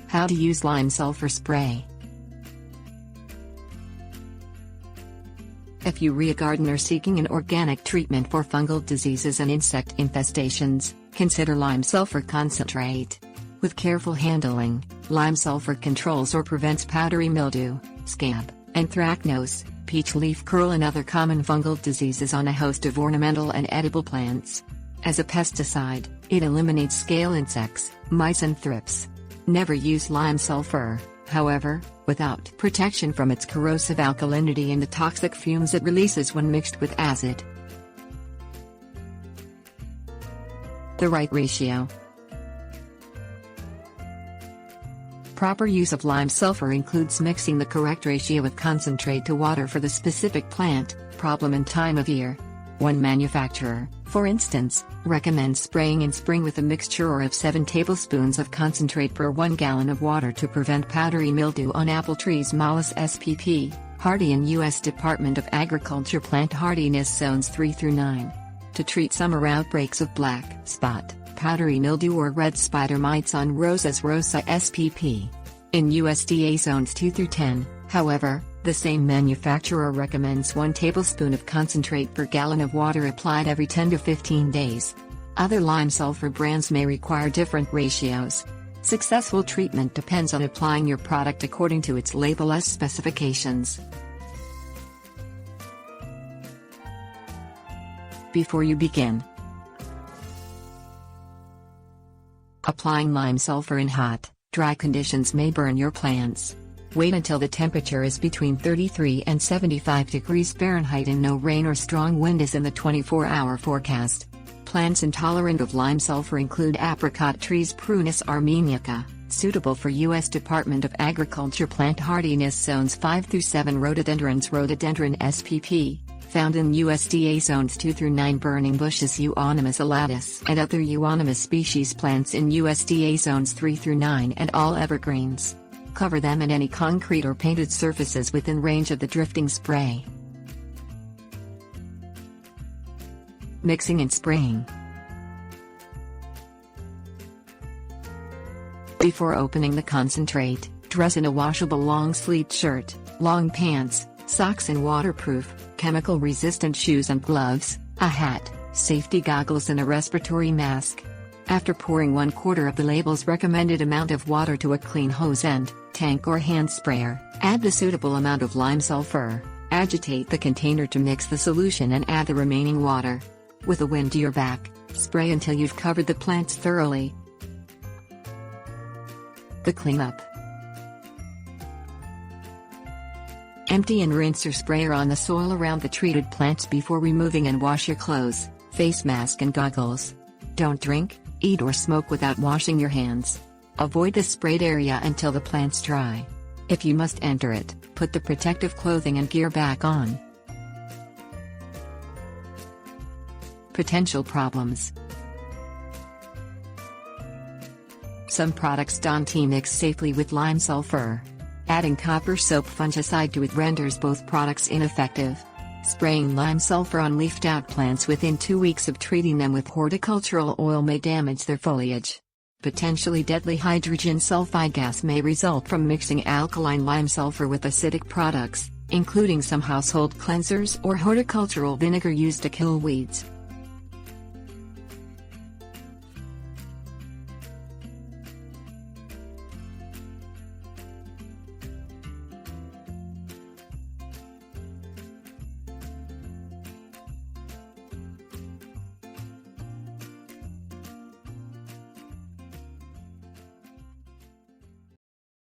How to use lime sulfur spray. If you are a gardener seeking an organic treatment for fungal diseases and insect infestations, consider lime sulfur concentrate. With careful handling, lime sulfur controls or prevents powdery mildew, scab, anthracnose, peach leaf curl and other common fungal diseases on a host of ornamental and edible plants. As a pesticide, it eliminates scale insects, mice and thrips. Never use lime sulfur, however, without protection from its corrosive alkalinity and the toxic fumes it releases when mixed with acid. The right ratio. Proper use of lime sulfur includes mixing the correct ratio of concentrate to water for the specific plant, problem and time of year. One manufacturer, for instance, recommends spraying in spring with a mixture of 7 tablespoons of concentrate per 1 gallon of water to prevent powdery mildew on apple trees. Mollis SPP, Hardy and U.S. Department of Agriculture Plant Hardiness Zones 3 through 9. To treat summer outbreaks of black spot, powdery mildew or red spider mites on roses. Rosa SPP. In USDA Zones 2 through 10, however, the same manufacturer recommends 1 tablespoon of concentrate per gallon of water applied every 10 to 15 days. Other lime sulfur brands may require different ratios. Successful treatment depends on applying your product according to its label specifications. Before you begin applying lime sulfur in hot, dry conditions may burn your plants. Wait until the temperature is between 33 and 75 degrees Fahrenheit and no rain or strong wind is in the 24-hour forecast. Plants intolerant of lime sulfur include apricot trees. Prunus armeniaca, suitable for U.S. Department of Agriculture Plant Hardiness Zones 5 through 7. Rhododendrons. Rhododendron SPP, found in USDA Zones 2 through 9. Burning bushes. Euonymus elatus and other Euonymus species plants in USDA Zones 3 through 9 and all evergreens. Cover them in any concrete or painted surfaces within range of the drifting spray. Mixing and spraying. Before opening the concentrate, dress in a washable long-sleeved shirt, long pants, socks and waterproof, chemical-resistant shoes and gloves, a hat, safety goggles and a respiratory mask. After pouring 1/4 of the label's recommended amount of water to a clean hose end, tank or hand sprayer, add the suitable amount of lime sulfur, agitate the container to mix the solution and add the remaining water. With the wind to your back, spray until you've covered the plants thoroughly. The cleanup. Empty and rinse your sprayer on the soil around the treated plants before removing and wash your clothes, face mask and goggles. Don't drink, eat or smoke without washing your hands. Avoid the sprayed area until the plants dry. If you must enter it, put the protective clothing and gear back on. Potential problems. Some products don't mix safely with lime sulfur. Adding copper soap fungicide to it renders both products ineffective. Spraying lime sulfur on leafed-out plants within 2 weeks of treating them with horticultural oil may damage their foliage. Potentially deadly hydrogen sulfide gas may result from mixing alkaline lime sulfur with acidic products, including some household cleansers or horticultural vinegar used to kill weeds.